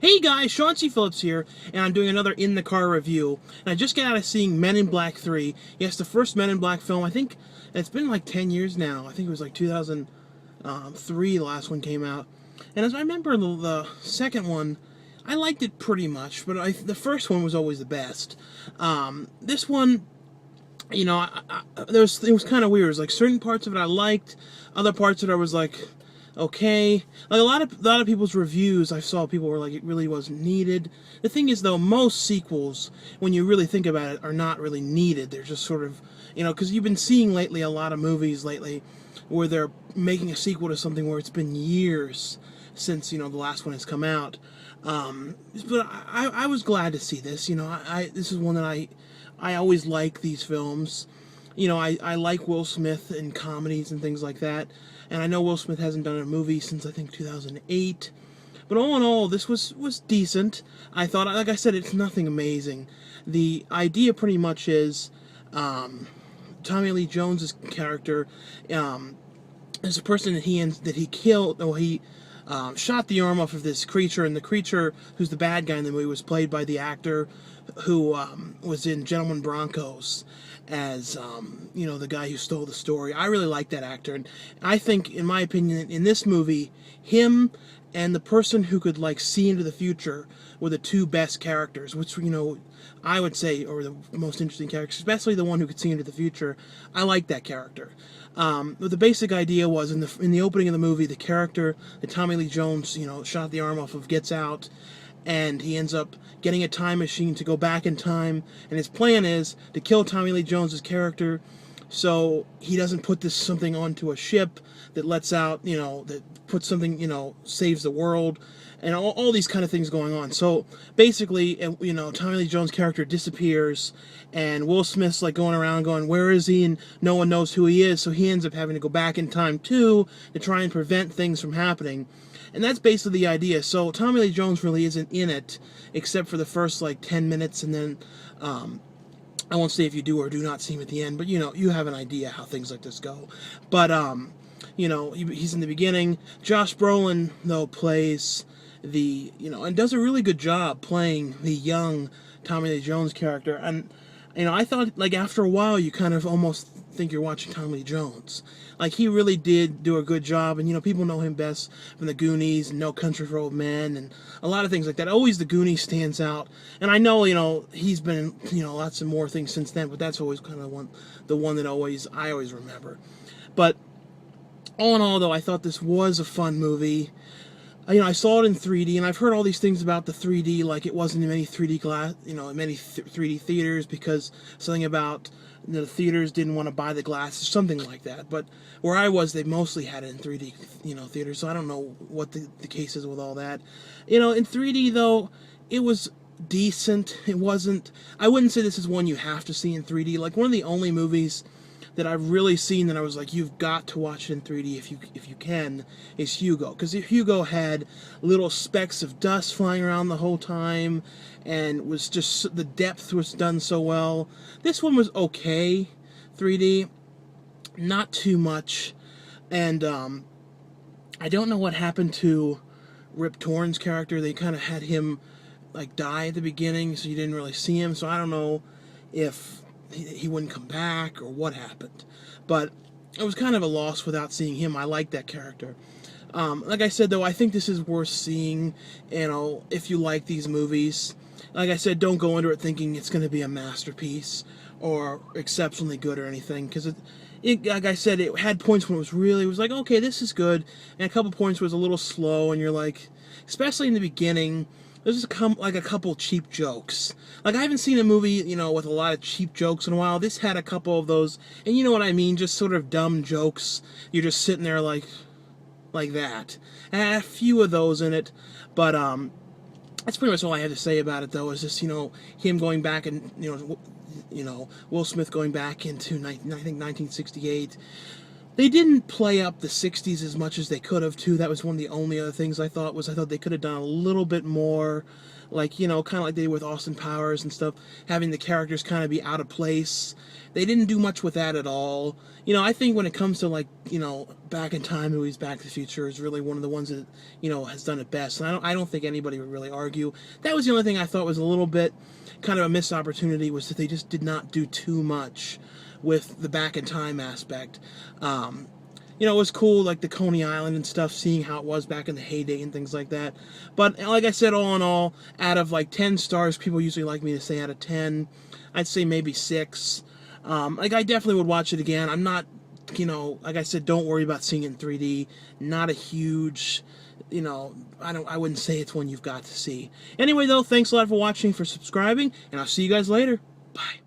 Hey guys, Sean C. Phillips here, and I'm doing another In the Car review. And I just got out of seeing Men in Black 3. Yes, the first Men in Black film. I think it's been like 10 years now. I think it was like 2003 the last one came out. And as I remember the second one, I liked it pretty much, but the first one was always the best. This one, it was kind of weird. It was like certain parts of it I liked, other parts of it I was like, okay. Like a lot of people's reviews, I saw people were like, it really wasn't needed. The thing is, though, most sequels, when you really think about it, are not really needed. They're just sort of, because you've been seeing lately a lot of movies lately where they're making a sequel to something where it's been years since the last one has come out. But I was glad to see this. This is one that I always like these films. I like Will Smith in comedies and things like that. And I know Will Smith hasn't done a movie since, I think, 2008. But all in all, this was decent. I thought, like I said, it's nothing amazing. The idea pretty much is Tommy Lee Jones's character is a person that he killed, or he shot the arm off of this creature, and the creature, who's the bad guy in the movie, was played by the actor who was in Gentleman Broncos as the guy who stole the story. I really like that actor, and I think, in my opinion, in this movie, him and the person who could see into the future were the two best characters, which I would say are the most interesting characters, especially the one who could see into the future. I like that character. But the basic idea was, in the opening of the movie, the character that Tommy Lee Jones shot the arm off of gets out, and he ends up getting a time machine to go back in time, and his plan is to kill Tommy Lee Jones's character so he doesn't put something onto a ship that lets out, that puts something, saves the world, and all these kind of things going on. So basically, Tommy Lee Jones' character disappears, and Will Smith's going around going, where is he? And no one knows who he is, so he ends up having to go back in time too to try and prevent things from happening. And that's basically the idea. So Tommy Lee Jones really isn't in it, except for the first 10 minutes, and then I won't say if you do or do not see him at the end, but you have an idea how things like this go. But he's in the beginning. Josh Brolin, though, plays and does a really good job playing the young Tommy Lee Jones character. And I thought, after a while, you kind of almost think you're watching Tommy Lee Jones. He really did do a good job, and people know him best from The Goonies and No Country for Old Men and a lot of things like that. Always The Goonies stands out, and I know he's been in lots of more things since then, but that's always kind of the one that I always remember. But all in all, though, I thought this was a fun movie. I saw it in 3D, and I've heard all these things about the 3D, like it wasn't in many 3D many 3D theaters because something about the theaters didn't want to buy the glass or something like that. But where I was, they mostly had it in 3D, theaters, so I don't know what the case is with all that. In 3D, though, it was decent. It wasn't, I wouldn't say this is one you have to see in 3D. One of the only movies that I've really seen that I was like, you've got to watch it in 3D if you can, is Hugo. Because Hugo had little specks of dust flying around the whole time, and was just, the depth was done so well. This one was okay, 3D, not too much, and I don't know what happened to Rip Torn's character. They kind of had him die at the beginning, so you didn't really see him, so I don't know if he wouldn't come back or what happened, but it was kind of a loss without seeing him. I like that character. Like I said, though, I think this is worth seeing, if you like these movies. Like I said, don't go into it thinking it's going to be a masterpiece or exceptionally good or anything, because like I said, it had points when it was like, okay, this is good, and a couple points was a little slow, and you're like, especially in the beginning, there's a couple cheap jokes. I haven't seen a movie, with a lot of cheap jokes in a while. This had a couple of those, and you know what I mean, just sort of dumb jokes. You're just sitting there like that. And it had a few of those in it, but that's pretty much all I have to say about it, though, is just, him going back and, Will Smith going back into, I think, 1968. They didn't play up the 60s as much as they could have, too. That was one of the only other things I thought they could have done a little bit more, like, kind of like they did with Austin Powers and stuff, having the characters kind of be out of place. They didn't do much with that at all. I think when it comes to, like, Back in Time movies, Back to the Future is really one of the ones that, has done it best. And I don't think anybody would really argue. That was the only thing I thought was a little bit kind of a missed opportunity, was that they just did not do too much with the Back in Time aspect. It was cool, like the Coney Island and stuff, seeing how it was back in the heyday and things like that. But like I said, all in all, out of like 10 stars, people usually like me to say out of 10, I'd say maybe 6. Like, I definitely would watch it again. I'm not, like I said, don't worry about seeing it in 3D. Not a huge, I wouldn't say it's one you've got to see. Anyway, though, thanks a lot for watching, for subscribing, and I'll see you guys later. Bye.